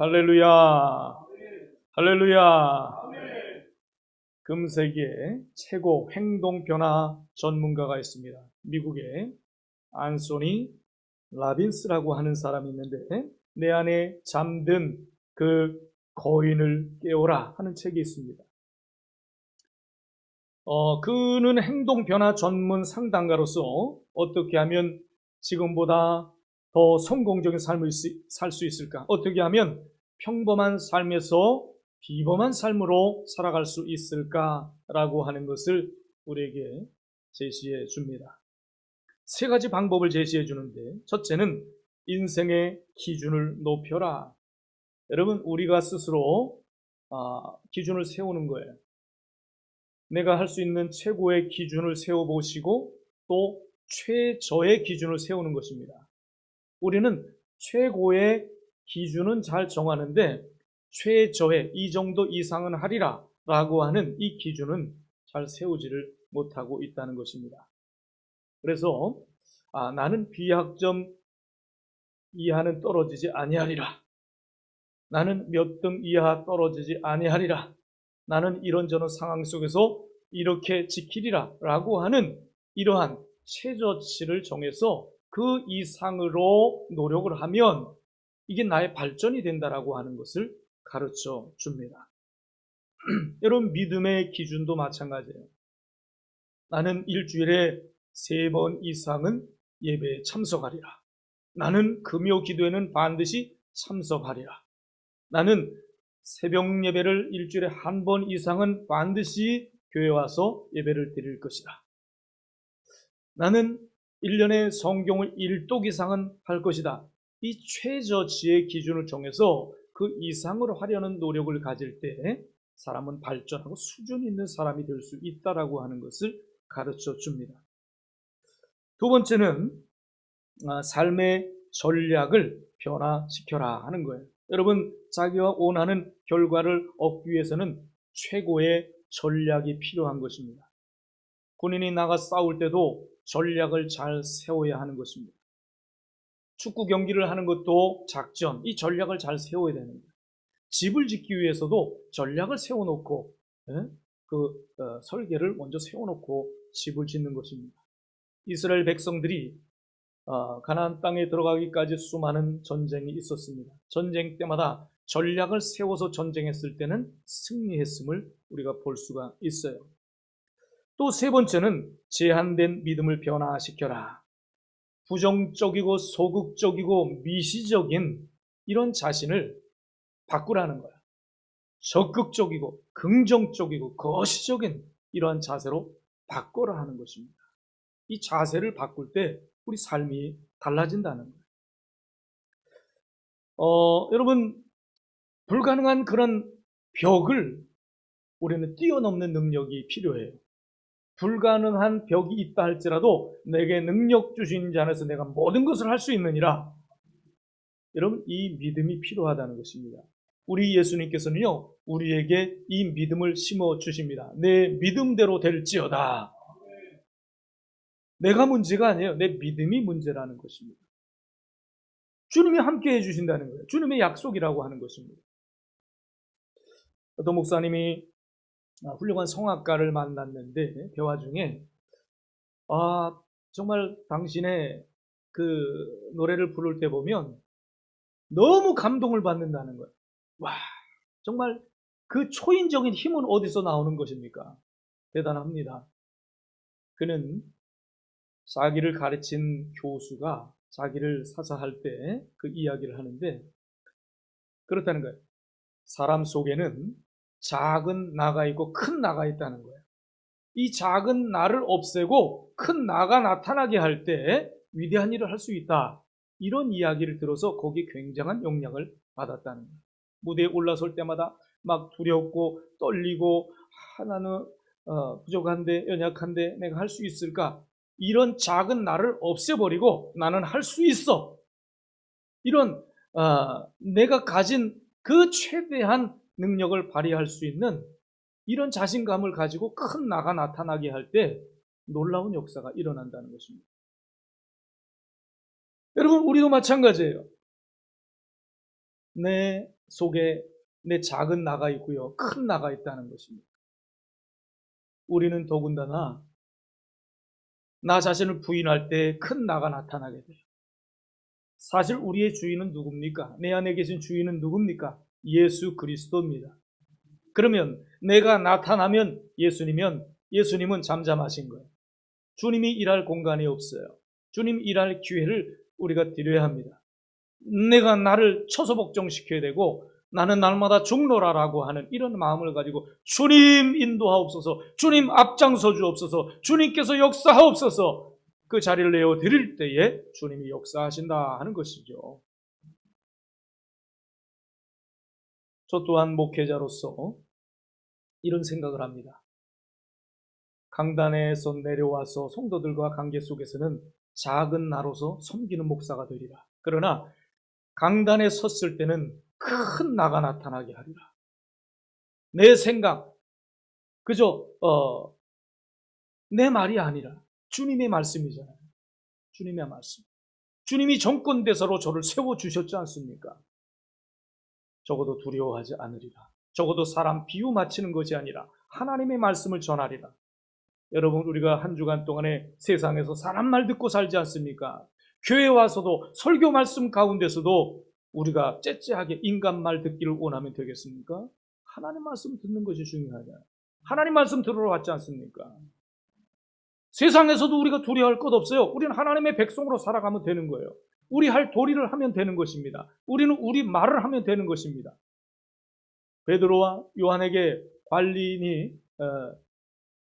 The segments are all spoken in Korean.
할렐루야. 할렐루야. 금세기에 최고 행동 변화 전문가가 있습니다. 미국의 안소니 라빈스라고 하는 사람이 있는데, 내 안에 잠든 그 거인을 깨워라 하는 책이 있습니다. 그는 행동 변화 전문 상담가로서 어떻게 하면 지금보다 더 성공적인 삶을 살 수 있을까? 어떻게 하면 평범한 삶에서 비범한 삶으로 살아갈 수 있을까라고 하는 것을 우리에게 제시해 줍니다. 세 가지 방법을 제시해 주는데, 첫째는 인생의 기준을 높여라. 여러분, 우리가 스스로 기준을 세우는 거예요. 내가 할 수 있는 최고의 기준을 세워보시고 또 최저의 기준을 세우는 것입니다. 우리는 최고의 기준은 잘 정하는데 최저의 이 정도 이상은 하리라 라고 하는 이 기준은 잘 세우지를 못하고 있다는 것입니다. 그래서 나는 B학점 이하는 떨어지지 아니하리라, 나는 몇 등 이하 떨어지지 아니하리라, 나는 이런저런 상황 속에서 이렇게 지키리라 라고 하는 이러한 최저치를 정해서 그 이상으로 노력을 하면 이게 나의 발전이 된다라고 하는 것을 가르쳐 줍니다. 여러분, 믿음의 기준도 마찬가지예요. 나는 일주일에 3번 이상은 예배에 참석하리라. 나는 금요 기도에는 반드시 참석하리라. 나는 새벽 예배를 일주일에 1번 이상은 반드시 교회 와서 예배를 드릴 것이다. 나는 1년에 성경을 1독 이상은 할 것이다. 이 최저치의 기준을 정해서 그 이상으로 하려는 노력을 가질 때 사람은 발전하고 수준 있는 사람이 될 수 있다라고 하는 것을 가르쳐 줍니다. 두 번째는 삶의 전략을 변화시켜라 하는 거예요. 여러분, 자기가 원하는 결과를 얻기 위해서는 최고의 전략이 필요한 것입니다. 군인이 나가 싸울 때도 전략을 잘 세워야 하는 것입니다. 축구 경기를 하는 것도 작전, 이 전략을 잘 세워야 되는 거예요. 집을 짓기 위해서도 전략을 세워놓고 설계를 먼저 세워놓고 집을 짓는 것입니다. 이스라엘 백성들이 가나안 땅에 들어가기까지 수많은 전쟁이 있었습니다. 전쟁 때마다 전략을 세워서 전쟁했을 때는 승리했음을 우리가 볼 수가 있어요. 또 세 번째는 제한된 믿음을 변화시켜라. 부정적이고 소극적이고 미시적인 이런 자신을 바꾸라는 거야. 적극적이고 긍정적이고 거시적인 이러한 자세로 바꿔라 하는 것입니다. 이 자세를 바꿀 때 우리 삶이 달라진다는 거예요. 여러분, 불가능한 그런 벽을 우리는 뛰어넘는 능력이 필요해요. 불가능한 벽이 있다 할지라도 내게 능력 주신 자 안에서 내가 모든 것을 할 수 있느니라. 여러분, 이 믿음이 필요하다는 것입니다. 우리 예수님께서는요, 우리에게 이 믿음을 심어 주십니다. 내 믿음대로 될지어다. 내가 문제가 아니에요. 내 믿음이 문제라는 것입니다. 주님이 함께 해주신다는 거예요. 주님의 약속이라고 하는 것입니다. 어떤 목사님이 훌륭한 성악가를 만났는데 대화 중에 정말 당신의 그 노래를 부를 때 보면 너무 감동을 받는다는 거예요. 와, 정말 그 초인적인 힘은 어디서 나오는 것입니까? 대단합니다. 그는 자기를 가르친 교수가 자기를 사사할 때 그 이야기를 하는데 그렇다는 거예요. 사람 속에는 작은 나가 있고 큰 나가 있다는 거예요. 이 작은 나를 없애고 큰 나가 나타나게 할 때 위대한 일을 할 수 있다. 이런 이야기를 들어서 거기에 굉장한 영향을 받았다는 거예요. 무대에 올라설 때마다 막 두렵고 떨리고 나는 부족한데 연약한데 내가 할 수 있을까? 이런 작은 나를 없애버리고 나는 할 수 있어. 이런 내가 가진 그 최대한 능력을 발휘할 수 있는 이런 자신감을 가지고 큰 나가 나타나게 할 때 놀라운 역사가 일어난다는 것입니다. 여러분, 우리도 마찬가지예요. 내 속에 내 작은 나가 있고요, 큰 나가 있다는 것입니다. 우리는 더군다나 나 자신을 부인할 때 큰 나가 나타나게 돼요. 사실 우리의 주인은 누굽니까? 내 안에 계신 주인은 누굽니까? 예수 그리스도입니다. 그러면 내가 나타나면 예수님은 잠잠하신 거예요. 주님이 일할 공간이 없어요. 주님 일할 기회를 우리가 드려야 합니다. 내가 나를 처소복종시켜야 되고 나는 날마다 죽노라라고 하는 이런 마음을 가지고 주님 인도하옵소서, 주님 앞장서 주옵소서, 주님께서 역사하옵소서, 그 자리를 내어 드릴 때에 주님이 역사하신다 하는 것이죠. 저 또한 목회자로서 이런 생각을 합니다. 강단에서 내려와서 성도들과 관계 속에서는 작은 나로서 섬기는 목사가 되리라. 그러나 강단에 섰을 때는 큰 나가 나타나게 하리라. 내 생각, 그저 내 말이 아니라 주님의 말씀이잖아요. 주님의 말씀. 주님이 정권대사로 저를 세워주셨지 않습니까? 적어도 두려워하지 않으리라. 적어도 사람 비유 맞히는 것이 아니라 하나님의 말씀을 전하리라. 여러분, 우리가 한 주간 동안에 세상에서 사람 말 듣고 살지 않습니까? 교회 와서도 설교 말씀 가운데서도 우리가 째째하게 인간 말 듣기를 원하면 되겠습니까? 하나님 말씀 듣는 것이 중요하다. 하나님 말씀 들으러 왔지 않습니까? 세상에서도 우리가 두려워할 것 없어요. 우리는 하나님의 백성으로 살아가면 되는 거예요. 우리 할 도리를 하면 되는 것입니다. 우리는 우리 말을 하면 되는 것입니다. 베드로와 요한에게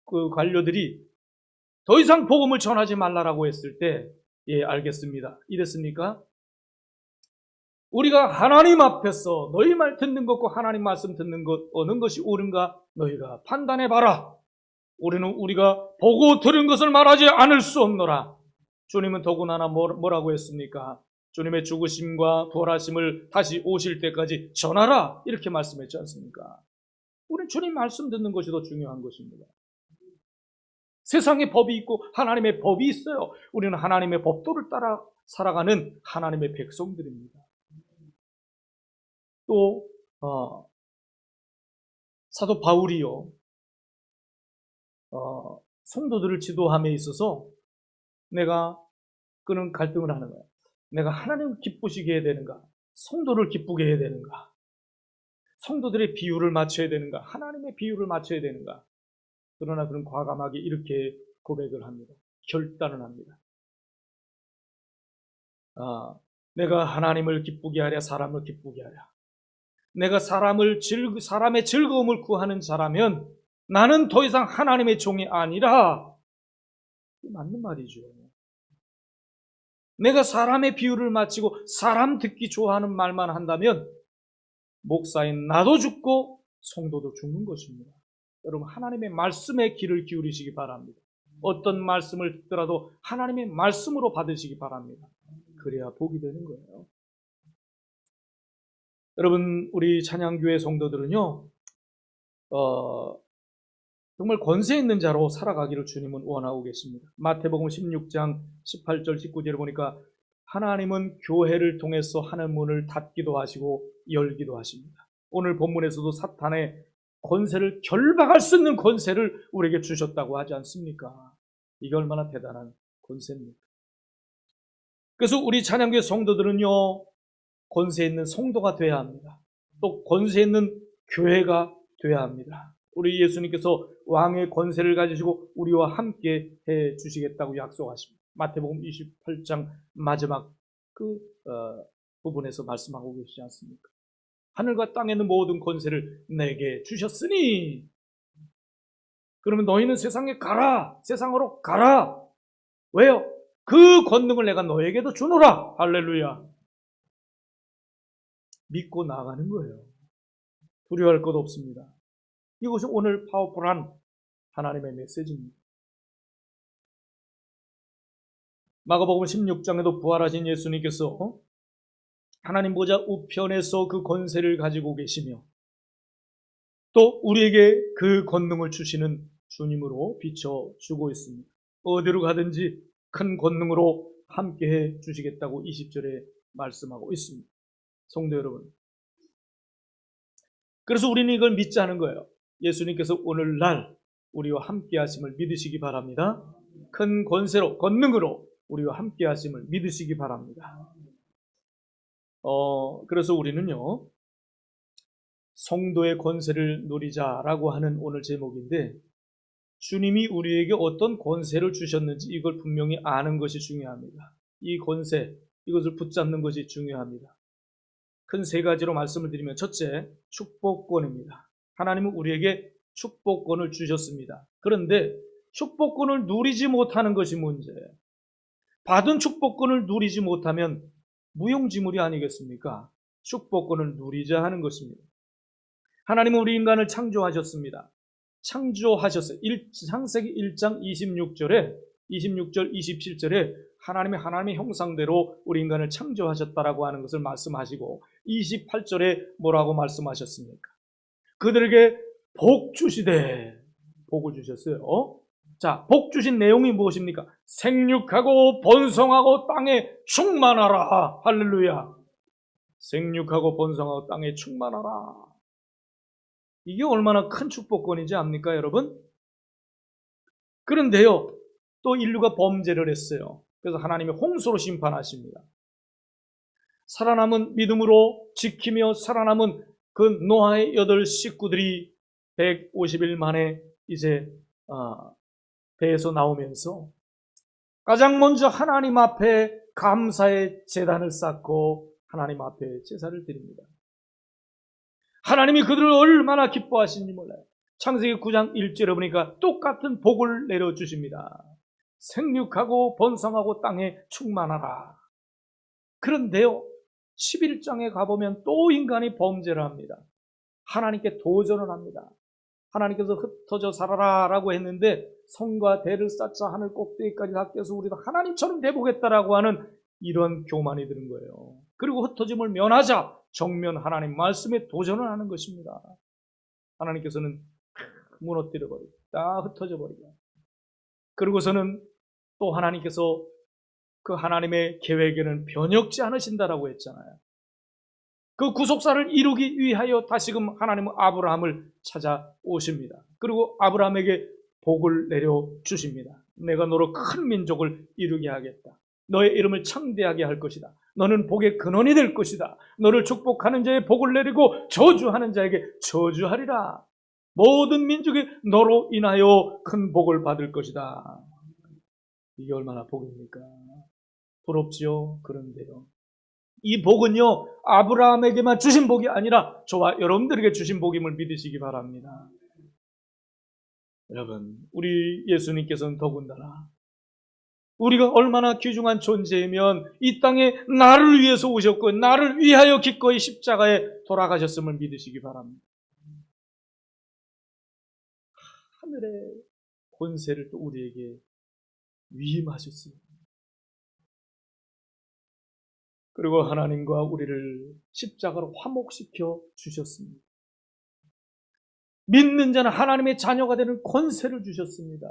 그 관료들이 더 이상 복음을 전하지 말라라고 했을 때, 예, 알겠습니다. 이랬습니까? 우리가 하나님 앞에서 너희 말 듣는 것과 하나님 말씀 듣는 것 어느 것이 옳은가 너희가 판단해봐라. 우리는 우리가 보고 들은 것을 말하지 않을 수 없노라. 주님은 더구나 뭐라고 했습니까? 주님의 죽으심과 부활하심을 다시 오실 때까지 전하라, 이렇게 말씀했지 않습니까? 우리는 주님 말씀 듣는 것이 더 중요한 것입니다. 세상에 법이 있고 하나님의 법이 있어요. 우리는 하나님의 법도를 따라 살아가는 하나님의 백성들입니다. 또 사도 바울이요, 성도들을 지도함에 있어서 그는 갈등을 하는 거예요. 내가 하나님을 기쁘시게 해야 되는가? 성도를 기쁘게 해야 되는가? 성도들의 비유를 맞춰야 되는가? 하나님의 비유를 맞춰야 되는가? 그러나 그는 과감하게 이렇게 고백을 합니다. 결단을 합니다. 내가 하나님을 기쁘게 하랴 사람을 기쁘게 하랴. 내가 사람의 즐거움을 구하는 자라면 나는 더 이상 하나님의 종이 아니라. 맞는 말이죠. 내가 사람의 비유를 마치고 사람 듣기 좋아하는 말만 한다면 목사인 나도 죽고 성도도 죽는 것입니다. 여러분, 하나님의 말씀에 귀를 기울이시기 바랍니다. 어떤 말씀을 듣더라도 하나님의 말씀으로 받으시기 바랍니다. 그래야 복이 되는 거예요. 여러분, 우리 찬양교회 성도들은요, 정말 권세 있는 자로 살아가기를 주님은 원하고 계십니다. 마태복음 16장 18절 19절을 보니까 하나님은 교회를 통해서 하는 문을 닫기도 하시고 열기도 하십니다. 오늘 본문에서도 사탄의 권세를 결박할 수 있는 권세를 우리에게 주셨다고 하지 않습니까? 이게 얼마나 대단한 권세입니까? 그래서 우리 찬양교회 성도들은요, 권세 있는 성도가 되어야 합니다. 또 권세 있는 교회가 되어야 합니다. 우리 예수님께서 왕의 권세를 가지시고 우리와 함께 해 주시겠다고 약속하십니다. 마태복음 28장 마지막 부분에서 말씀하고 계시지 않습니까? 하늘과 땅에 있는 모든 권세를 내게 주셨으니, 그러면 너희는 세상에 가라, 세상으로 가라. 왜요? 그 권능을 내가 너에게도 주노라. 할렐루야. 믿고 나가는 거예요. 두려워할 것 없습니다. 이것이 오늘 파워풀한 하나님의 메시지입니다. 마가복음 16장에도 부활하신 예수님께서 하나님 보좌 우편에서 그 권세를 가지고 계시며 또 우리에게 그 권능을 주시는 주님으로 비춰주고 있습니다. 어디로 가든지 큰 권능으로 함께해 주시겠다고 20절에 말씀하고 있습니다. 성도 여러분, 그래서 우리는 이걸 믿지 않은 거예요. 예수님께서 오늘날 우리와 함께 하심을 믿으시기 바랍니다. 큰 권세로, 권능으로 우리와 함께 하심을 믿으시기 바랍니다. 그래서 우리는요, 성도의 권세를 누리자라고 하는 오늘 제목인데, 주님이 우리에게 어떤 권세를 주셨는지 이걸 분명히 아는 것이 중요합니다. 이 권세, 이것을 붙잡는 것이 중요합니다. 큰 세 가지로 말씀을 드리면, 첫째, 축복권입니다. 하나님은 우리에게 축복권을 주셨습니다. 그런데 축복권을 누리지 못하는 것이 문제예요. 받은 축복권을 누리지 못하면 무용지물이 아니겠습니까? 축복권을 누리자 하는 것입니다. 하나님은 우리 인간을 창조하셨습니다. 창조하셨어요. 창세기 1장 26절, 27절에 하나님의 형상대로 우리 인간을 창조하셨다라고 하는 것을 말씀하시고, 28절에 뭐라고 말씀하셨습니까? 그들에게 복 주시되, 복을 주셨어요. 자, 복 주신 내용이 무엇입니까? 생육하고 번성하고 땅에 충만하라. 할렐루야. 생육하고 번성하고 땅에 충만하라. 이게 얼마나 큰 축복권인지 압니까, 여러분? 그런데요, 또 인류가 범죄를 했어요. 그래서 하나님이 홍수로 심판하십니다. 살아남은 믿음으로 지키며 살아남은 그 노아의 8 식구들이 150일 만에 이제 배에서 나오면서 가장 먼저 하나님 앞에 감사의 제단을 쌓고 하나님 앞에 제사를 드립니다. 하나님이 그들을 얼마나 기뻐하시는지 몰라요. 창세기 9장 1절에 보니까 똑같은 복을 내려주십니다. 생육하고 번성하고 땅에 충만하라. 그런데요, 11장에 가보면 또 인간이 범죄를 합니다. 하나님께 도전을 합니다. 하나님께서 흩어져 살아라 라고 했는데, 성과 대를 쌓자 하늘 꼭대기까지 닿게해서 우리도 하나님처럼 되보겠다라고 하는 이런 교만이 드는 거예요. 그리고 흩어짐을 면하자 정면 하나님 말씀에 도전을 하는 것입니다. 하나님께서는 무너뜨려 버리고 다 흩어져 버리고, 그리고서는 또 하나님께서 그 하나님의 계획에는 변혁지 않으신다라고 했잖아요. 그 구속사를 이루기 위하여 다시금 하나님은 아브라함을 찾아오십니다. 그리고 아브라함에게 복을 내려주십니다. 내가 너로 큰 민족을 이루게 하겠다. 너의 이름을 창대하게 할 것이다. 너는 복의 근원이 될 것이다. 너를 축복하는 자에 복을 내리고 저주하는 자에게 저주하리라. 모든 민족이 너로 인하여 큰 복을 받을 것이다. 이게 얼마나 복입니까? 부럽지요? 그런데요, 이 복은요, 아브라함에게만 주신 복이 아니라 저와 여러분들에게 주신 복임을 믿으시기 바랍니다. 여러분, 우리 예수님께서는 더군다나 우리가 얼마나 귀중한 존재이면 이 땅에 나를 위해서 오셨고 나를 위하여 기꺼이 십자가에 돌아가셨음을 믿으시기 바랍니다. 하늘의 권세를 또 우리에게 위임하셨습니다. 그리고 하나님과 우리를 십자가로 화목시켜 주셨습니다. 믿는 자는 하나님의 자녀가 되는 권세를 주셨습니다.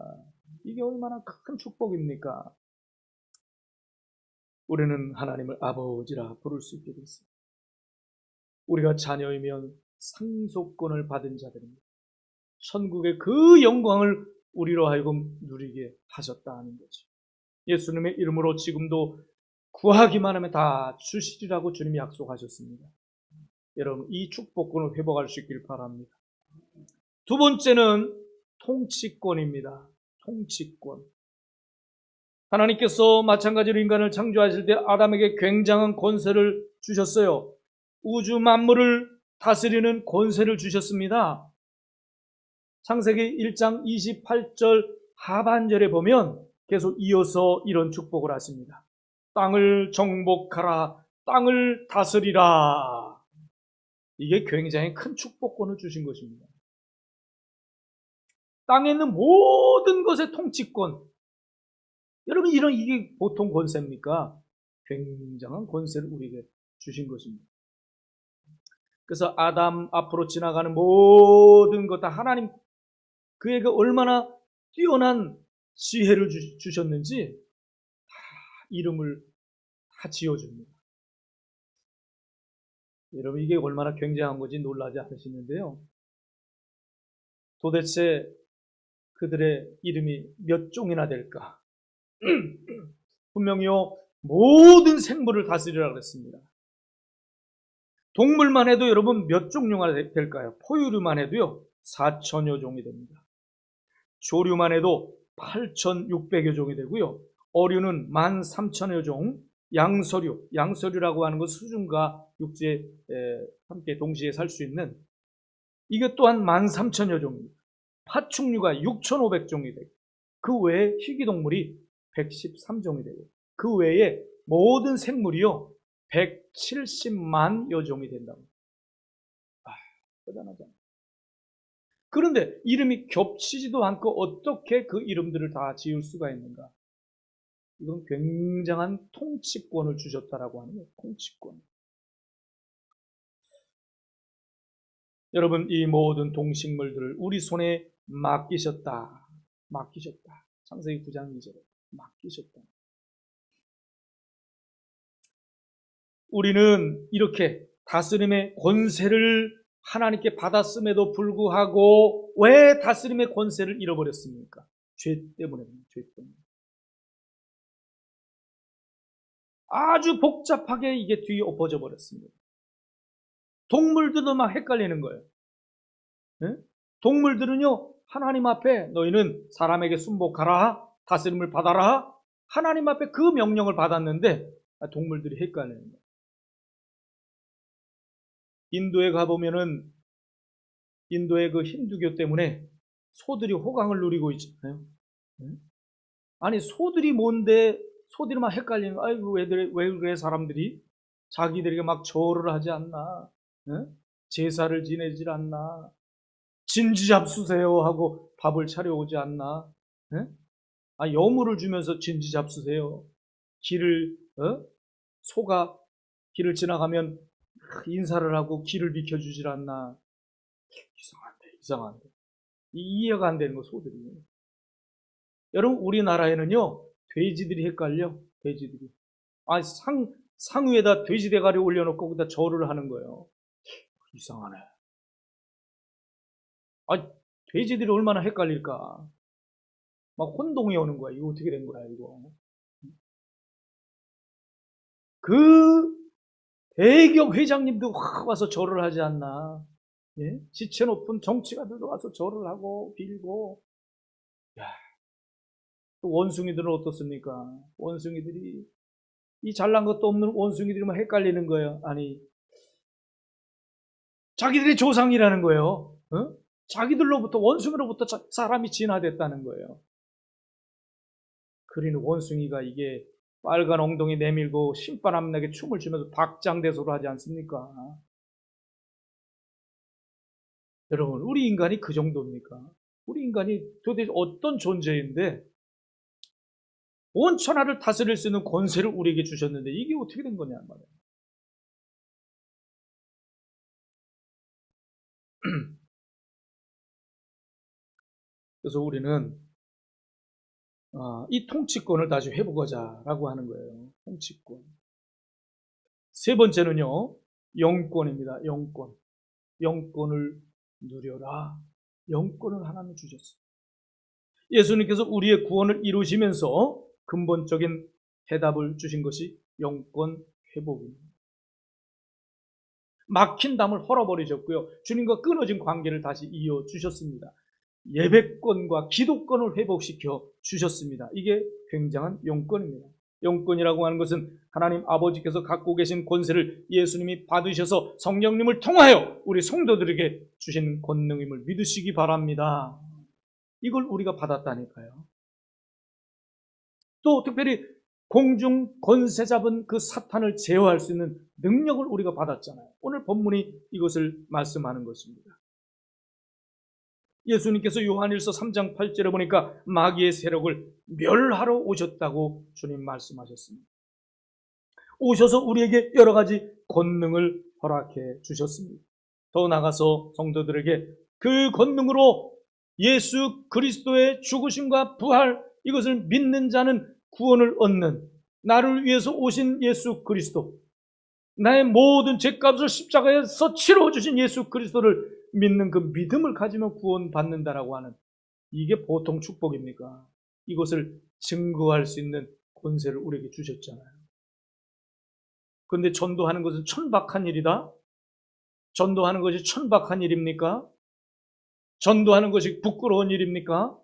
이게 얼마나 큰 축복입니까? 우리는 하나님을 아버지라 부를 수 있게 됐습니다. 우리가 자녀이면 상속권을 받은 자들입니다. 천국의 그 영광을 우리로 하여금 누리게 하셨다는 거죠. 예수님의 이름으로 지금도 구하기만 하면 다 주시리라고 주님이 약속하셨습니다. 여러분, 이 축복권을 회복할 수 있길 바랍니다. 두 번째는 통치권입니다. 통치권. 하나님께서 마찬가지로 인간을 창조하실 때 아담에게 굉장한 권세를 주셨어요. 우주 만물을 다스리는 권세를 주셨습니다. 창세기 1장 28절 하반절에 보면 계속 이어서 이런 축복을 하십니다. 땅을 정복하라, 땅을 다스리라. 이게 굉장히 큰 축복권을 주신 것입니다. 땅에 있는 모든 것의 통치권. 여러분, 이게 보통 권세입니까? 굉장한 권세를 우리에게 주신 것입니다. 그래서 아담 앞으로 지나가는 모든 것 다 하나님, 그에게 얼마나 뛰어난 지혜를 주셨는지 다 이름을 다 지어줍니다. 여러분 이게 얼마나 굉장한 건지 놀라지 않으시는데요. 도대체 그들의 이름이 몇 종이나 될까? 분명히요 모든 생물을 다스리라 그랬습니다. 동물만 해도 여러분 몇 종류가 될까요? 포유류만 해도요 4천여 종이 됩니다. 조류만 해도 8,600여 종이 되고요. 어류는 13,000여 종, 양서류라고 하는 것 수중과 육지에 함께 동시에 살 수 있는 이게 또한 13,000여 종입니다. 파충류가 6,500종이 되고 그 외에 희귀동물이 113종이 되고 그 외에 모든 생물이요 170만여 종이 된다고. 대단하잖아요. 그런데 이름이 겹치지도 않고 어떻게 그 이름들을 다 지을 수가 있는가? 이건 굉장한 통치권을 주셨다라고 하는 거예요. 통치권. 여러분 이 모든 동식물들을 우리 손에 맡기셨다. 맡기셨다. 창세기 9장 2절에 맡기셨다. 우리는 이렇게 다스림의 권세를 하나님께 받았음에도 불구하고 왜 다스림의 권세를 잃어버렸습니까? 죄 때문입니다. 죄 때문에. 아주 복잡하게 이게 뒤엎어져 버렸습니다. 동물들도 막 헷갈리는 거예요. 네? 동물들은요 하나님 앞에 너희는 사람에게 순복하라, 다스림을 받아라, 하나님 앞에 그 명령을 받았는데 동물들이 헷갈리는 거예요. 인도에 가보면은 인도의 그 힌두교 때문에 소들이 호강을 누리고 있잖아요. 아니 소들이 뭔데 소들이 막 헷갈리는 거예요. 아이고 왜 그래 사람들이 자기들에게 막 절을 하지 않나, 제사를 지내질 않나, 진지 잡수세요 하고 밥을 차려오지 않나, 여물을 주면서 진지 잡수세요. 소가 길을 지나가면 인사를 하고 길을 비켜주질 않나. 이상한데. 이해가 안 되는 거 소들이. 여러분 우리나라에는요 돼지들이 헷갈려. 돼지들이. 상 위에다 돼지 대가리 올려놓고 거기다 절을 하는 거예요. 이상하네. 돼지들이 얼마나 헷갈릴까. 막 혼동이 오는 거야. 이거 어떻게 된 거야 이거. 그 대기업 회장님도 확 와서 절을 하지 않나. 예? 지체 높은 정치가들도 와서 절을 하고 빌고. 야, 또 원숭이들은 어떻습니까? 원숭이들이 이 잘난 것도 없는 원숭이들만 헷갈리는 거예요. 아니 자기들이 조상이라는 거예요. 자기들로부터 원숭이로부터 사람이 진화됐다는 거예요. 그러니 원숭이가 이게 빨간 엉덩이 내밀고 신바람 나게 춤을 추면서 박장대소를 하지 않습니까? 여러분 우리 인간이 그 정도입니까? 우리 인간이 도대체 어떤 존재인데 온 천하를 다스릴 수 있는 권세를 우리에게 주셨는데 이게 어떻게 된 거냐 말이에요. 그래서 우리는 이 통치권을 다시 회복하자라고 하는 거예요. 통치권. 세 번째는요, 영권입니다. 영권. 영권을 누려라. 영권을 하나님 주셨어요. 예수님께서 우리의 구원을 이루시면서 근본적인 해답을 주신 것이 영권 회복입니다. 막힌 담을 헐어버리셨고요. 주님과 끊어진 관계를 다시 이어주셨습니다. 예배권과 기도권을 회복시켜 주셨습니다. 이게 굉장한 영권입니다. 영권이라고 하는 것은 하나님 아버지께서 갖고 계신 권세를 예수님이 받으셔서 성령님을 통하여 우리 성도들에게 주신 권능임을 믿으시기 바랍니다. 이걸 우리가 받았다니까요. 또 특별히 공중 권세 잡은 그 사탄을 제어할 수 있는 능력을 우리가 받았잖아요. 오늘 본문이 이것을 말씀하는 것입니다. 예수님께서 요한일서 3장 8절에 보니까 마귀의 세력을 멸하러 오셨다고 주님 말씀하셨습니다. 오셔서 우리에게 여러 가지 권능을 허락해 주셨습니다. 더 나아가서 성도들에게 그 권능으로 예수 그리스도의 죽으심과 부활, 이것을 믿는 자는 구원을 얻는, 나를 위해서 오신 예수 그리스도, 나의 모든 죄값을 십자가에서 치러주신 예수 그리스도를 믿는 그 믿음을 가지면 구원받는다라고 하는, 이게 보통 축복입니까? 이것을 증거할 수 있는 권세를 우리에게 주셨잖아요. 그런데 전도하는 것은 천박한 일이다? 전도하는 것이 천박한 일입니까? 전도하는 것이 부끄러운 일입니까?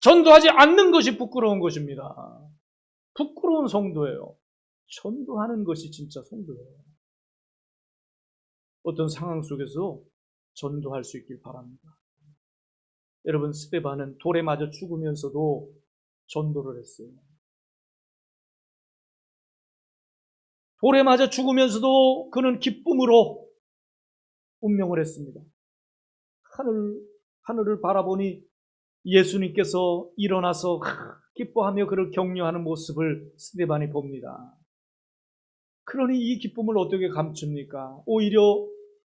전도하지 않는 것이 부끄러운 것입니다. 부끄러운 성도예요. 전도하는 것이 진짜 성도예요. 어떤 상황 속에서 전도할 수 있길 바랍니다. 여러분, 스데반은 돌에 맞아 죽으면서도 전도를 했어요. 돌에 맞아 죽으면서도 그는 기쁨으로 운명을 했습니다. 하늘을 바라보니 예수님께서 일어나서 기뻐하며 그를 격려하는 모습을 스데반이 봅니다. 그러니 이 기쁨을 어떻게 감춥니까? 오히려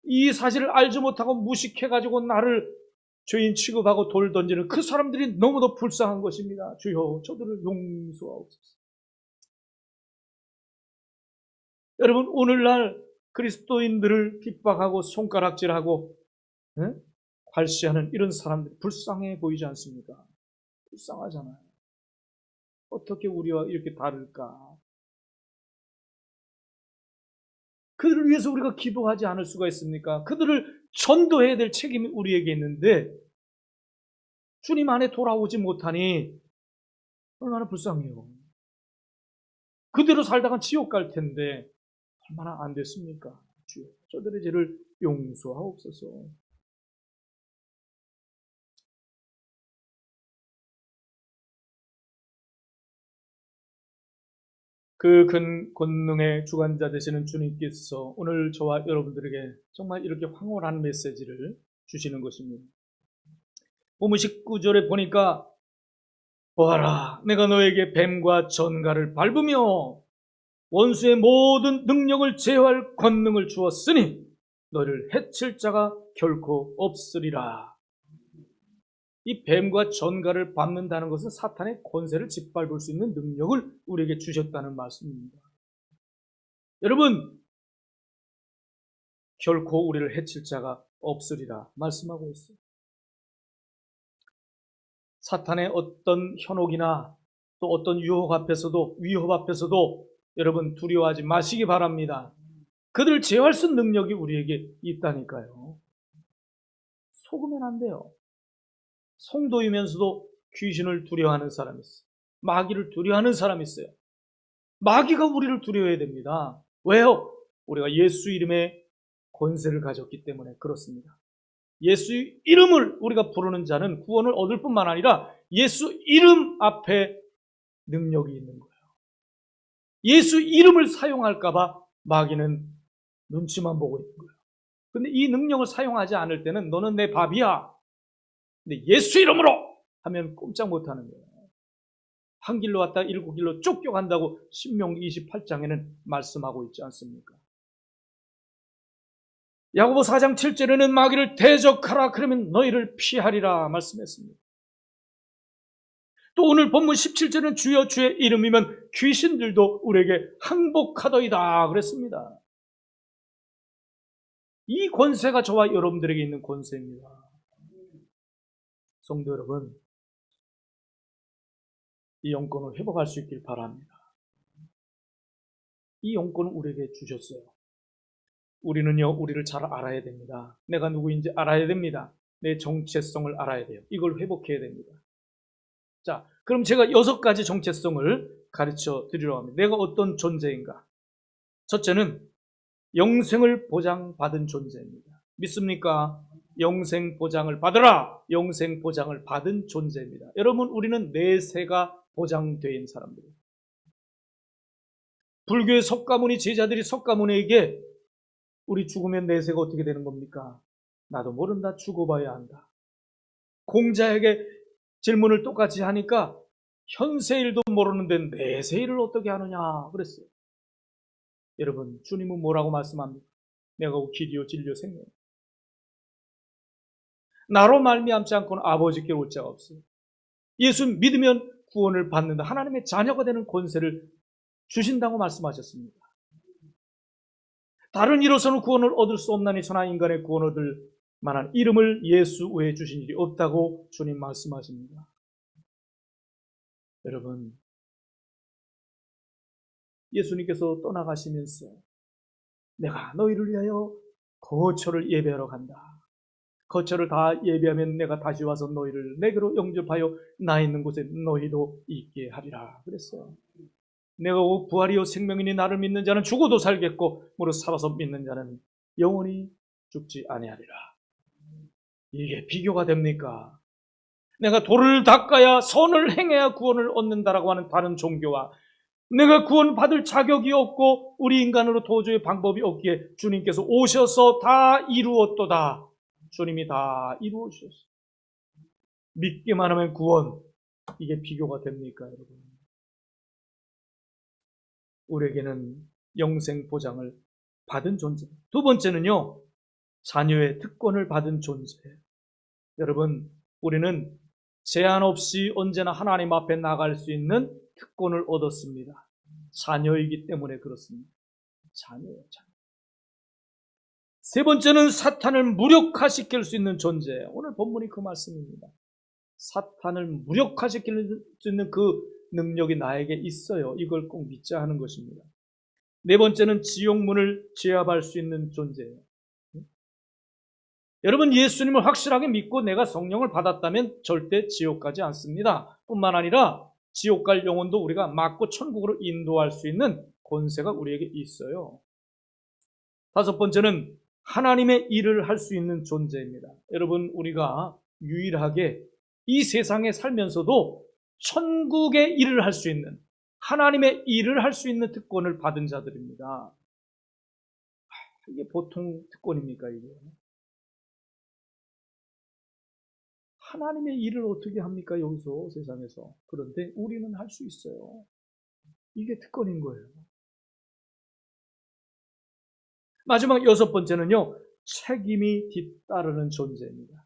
이 사실을 알지 못하고 무식해가지고 나를 죄인 취급하고 돌 던지는 그 사람들이 너무도 불쌍한 것입니다. 주여, 저들을 용서하옵소서. 여러분, 오늘날 그리스도인들을 핍박하고 손가락질하고 괄시하는 이런 사람들 불쌍해 보이지 않습니까? 불쌍하잖아요. 어떻게 우리와 이렇게 다를까? 그들을 위해서 우리가 기도하지 않을 수가 있습니까? 그들을 전도해야 될 책임이 우리에게 있는데 주님 안에 돌아오지 못하니 얼마나 불쌍해요. 그대로 살다가 지옥 갈 텐데 얼마나 안 됐습니까? 주여, 저들의 죄를 용서하옵소서. 그 큰 권능의 주관자 되시는 주님께서 오늘 저와 여러분들에게 정말 이렇게 황홀한 메시지를 주시는 것입니다. 본문 19절에 보니까 보아라, 내가 너에게 뱀과 전갈을 밟으며 원수의 모든 능력을 제어할 권능을 주었으니 너를 해칠 자가 결코 없으리라. 이 뱀과 전갈을 밟는다는 것은 사탄의 권세를 짓밟을 수 있는 능력을 우리에게 주셨다는 말씀입니다. 여러분, 결코 우리를 해칠 자가 없으리라 말씀하고 있어요. 사탄의 어떤 현혹이나 또 어떤 위협 앞에서도 여러분 두려워하지 마시기 바랍니다. 그들을 제어할 수 있는 능력이 우리에게 있다니까요. 속으면 안 돼요. 성도이면서도 귀신을 두려워하는 사람이 있어요. 마귀를 두려워하는 사람이 있어요. 마귀가 우리를 두려워해야 됩니다. 왜요? 우리가 예수 이름의 권세를 가졌기 때문에 그렇습니다. 예수 이름을 우리가 부르는 자는 구원을 얻을 뿐만 아니라 예수 이름 앞에 능력이 있는 거예요. 예수 이름을 사용할까봐 마귀는 눈치만 보고 있는 거예요. 근데 이 능력을 사용하지 않을 때는 너는 내 밥이야. 근데 예수 이름으로 하면 꼼짝 못하는 거예요. 한 길로 왔다 7길로 쫓겨간다고 신명기 28장에는 말씀하고 있지 않습니까? 야고보 4장 7절에는 마귀를 대적하라, 그러면 너희를 피하리라 말씀했습니다. 또 오늘 본문 17절은 주여 주의 이름이면 귀신들도 우리에게 항복하더이다 그랬습니다. 이 권세가 저와 여러분들에게 있는 권세입니다. 성도 여러분, 이 영권을 회복할 수 있길 바랍니다. 이 영권을 우리에게 주셨어요. 우리는요, 우리를 잘 알아야 됩니다. 내가 누구인지 알아야 됩니다. 내 정체성을 알아야 돼요. 이걸 회복해야 됩니다. 자, 그럼 제가 6가지 정체성을 가르쳐 드리려고 합니다. 내가 어떤 존재인가? 첫째는 영생을 보장받은 존재입니다. 믿습니까? 영생 보장을 받으라! 영생 보장을 받은 존재입니다. 여러분, 우리는 내세가 보장되어 있는 사람들이에요. 불교의 석가모니 제자들이 석가모니에게 우리 죽으면 내세가 어떻게 되는 겁니까? 나도 모른다. 죽어봐야 한다. 공자에게 질문을 똑같이 하니까 현세일도 모르는데 내세일을 어떻게 하느냐 그랬어요. 여러분, 주님은 뭐라고 말씀합니까? 내가 길이요 진리요 생명. 나로 말미암지 않고는 아버지께 올 자가 없어요. 예수 믿으면 구원을 받는다. 하나님의 자녀가 되는 권세를 주신다고 말씀하셨습니다. 다른 이로서는 구원을 얻을 수 없나니 천하 인간의 구원을 얻을 만한 이름을 예수 외에 주신 일이 없다고 주님 말씀하십니다. 여러분, 예수님께서 떠나가시면서 내가 너희를 위하여 거처를 예배하러 간다. 거처를 다 예배하면 내가 다시 와서 너희를 내게로 영접하여 나 있는 곳에 너희도 있게 하리라 그랬어요. 내가 부활이요 생명이니 나를 믿는 자는 죽어도 살겠고 무릇 살아서 믿는 자는 영원히 죽지 아니하리라. 이게 비교가 됩니까? 내가 도를 닦아야 선을 행해야 구원을 얻는다라고 하는 다른 종교와 내가 구원받을 자격이 없고 우리 인간으로 도저히 방법이 없기에 주님께서 오셔서 다 이루었도다. 주님이 다 이루어 주셨어요. 믿기만 하면 구원. 이게 비교가 됩니까, 여러분? 우리에게는 영생 보장을 받은 존재. 두 번째는요, 자녀의 특권을 받은 존재. 여러분, 우리는 제한 없이 언제나 하나님 앞에 나갈 수 있는 특권을 얻었습니다. 자녀이기 때문에 그렇습니다. 자녀예요, 자녀. 세 번째는 사탄을 무력화시킬 수 있는 존재. 오늘 본문이 그 말씀입니다. 사탄을 무력화시킬 수 있는 그 능력이 나에게 있어요. 이걸 꼭 믿자 하는 것입니다. 네 번째는 지옥문을 제압할 수 있는 존재예요. 여러분, 예수님을 확실하게 믿고 내가 성령을 받았다면 절대 지옥 가지 않습니다. 뿐만 아니라 지옥 갈 영혼도 우리가 막고 천국으로 인도할 수 있는 권세가 우리에게 있어요. 다섯 번째는 하나님의 일을 할 수 있는 존재입니다. 여러분, 우리가 유일하게 이 세상에 살면서도 천국의 일을 할 수 있는, 하나님의 일을 할 수 있는 특권을 받은 자들입니다. 이게 보통 특권입니까, 이게? 하나님의 일을 어떻게 합니까, 여기서, 세상에서? 그런데 우리는 할 수 있어요. 이게 특권인 거예요. 마지막 여섯 번째는요, 책임이 뒤따르는 존재입니다.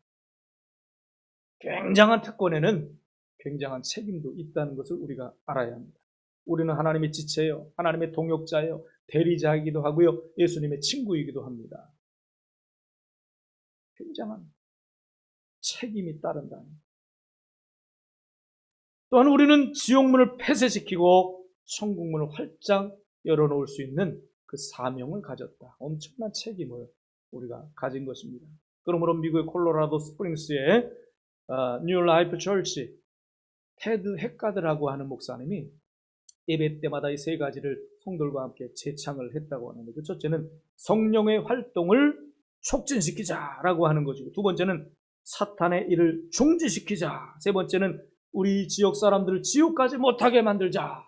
굉장한 특권에는 굉장한 책임도 있다는 것을 우리가 알아야 합니다. 우리는 하나님의 지체예요. 하나님의 동역자예요. 대리자이기도 하고요. 예수님의 친구이기도 합니다. 굉장한 책임이 따른다. 또한 우리는 지옥문을 폐쇄시키고 천국문을 활짝 열어놓을 수 있는 그 사명을 가졌다. 엄청난 책임을 우리가 가진 것입니다. 그러므로 미국의 콜로라도 스프링스의 뉴 라이프 처치 테드 핵가드라고 하는 목사님이 예배 때마다 이 세 가지를 성도들과 함께 제창을 했다고 하는데, 그 첫째는 성령의 활동을 촉진시키자라고 하는 것이고, 두 번째는 사탄의 일을 중지시키자, 세 번째는 우리 지역 사람들을 지옥 가지 못하게 만들자,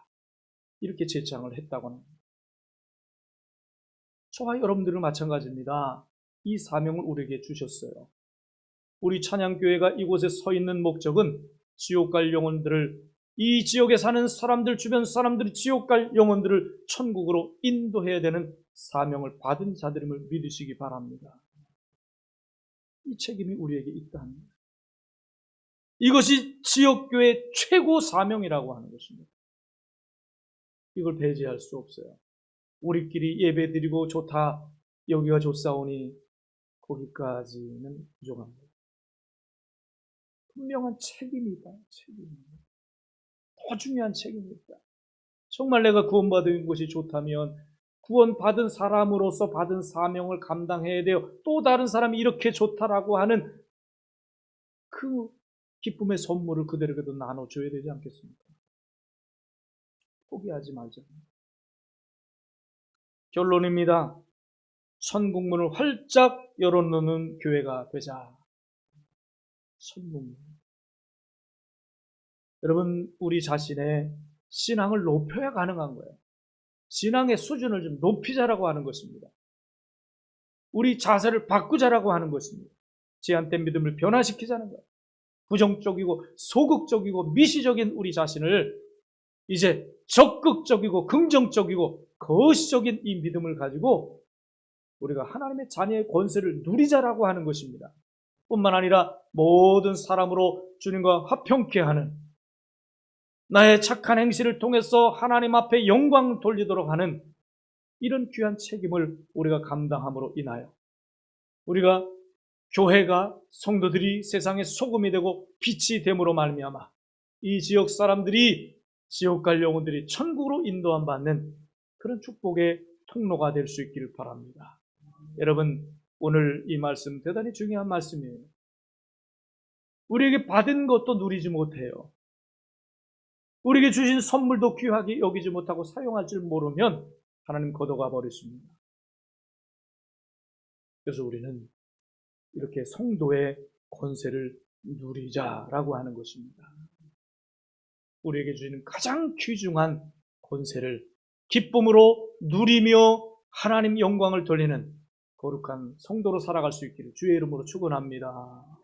이렇게 제창을 했다고 합니다. 저와 여러분들은 마찬가지입니다. 이 사명을 우리에게 주셨어요. 우리 찬양교회가 이곳에 서 있는 목적은 지옥 갈 영혼들을, 이 지역에 사는 사람들, 주변 사람들이 지옥 갈 영혼들을 천국으로 인도해야 되는 사명을 받은 자들임을 믿으시기 바랍니다. 이 책임이 우리에게 있다는 거예요. 이것이 지역교회의 최고 사명이라고 하는 것입니다. 이걸 배제할 수 없어요. 우리끼리 예배 드리고 좋다, 여기가 좋사오니 거기까지는 부족합니다. 분명한 책임이다. 책임입니다. 더 중요한 책임입니다. 정말 내가 구원받은 것이 좋다면 구원받은 사람으로서 받은 사명을 감당해야 돼요. 또 다른 사람이 이렇게 좋다라고 하는 그 기쁨의 선물을 그들에게도 나눠줘야 되지 않겠습니까? 포기하지 말자. 결론입니다. 천국문을 활짝 열어놓는 교회가 되자. 천국문. 여러분, 우리 자신의 신앙을 높여야 가능한 거예요. 신앙의 수준을 좀 높이자라고 하는 것입니다. 우리 자세를 바꾸자라고 하는 것입니다. 제한된 믿음을 변화시키자는 거예요. 부정적이고 소극적이고 미시적인 우리 자신을 이제 적극적이고 긍정적이고 거시적인 이 믿음을 가지고 우리가 하나님의 자녀의 권세를 누리자라고 하는 것입니다. 뿐만 아니라 모든 사람으로 주님과 화평케 하는, 나의 착한 행실을 통해서 하나님 앞에 영광 돌리도록 하는 이런 귀한 책임을 우리가 감당함으로 인하여 우리가 교회가 성도들이 세상의 소금이 되고 빛이 됨으로 말미암아 이 지역 사람들이 지옥 갈 영혼들이 천국으로 인도함 받는 그런 축복의 통로가 될 수 있기를 바랍니다. 여러분, 오늘 이 말씀 대단히 중요한 말씀이에요. 우리에게 받은 것도 누리지 못해요. 우리에게 주신 선물도 귀하게 여기지 못하고 사용할 줄 모르면 하나님 걷어가 버리십니다. 그래서 우리는 이렇게 성도의 권세를 누리자라고 하는 것입니다. 우리에게 주시는 가장 귀중한 권세를 기쁨으로 누리며 하나님 영광을 돌리는 거룩한 성도로 살아갈 수 있기를 주의 이름으로 축원합니다.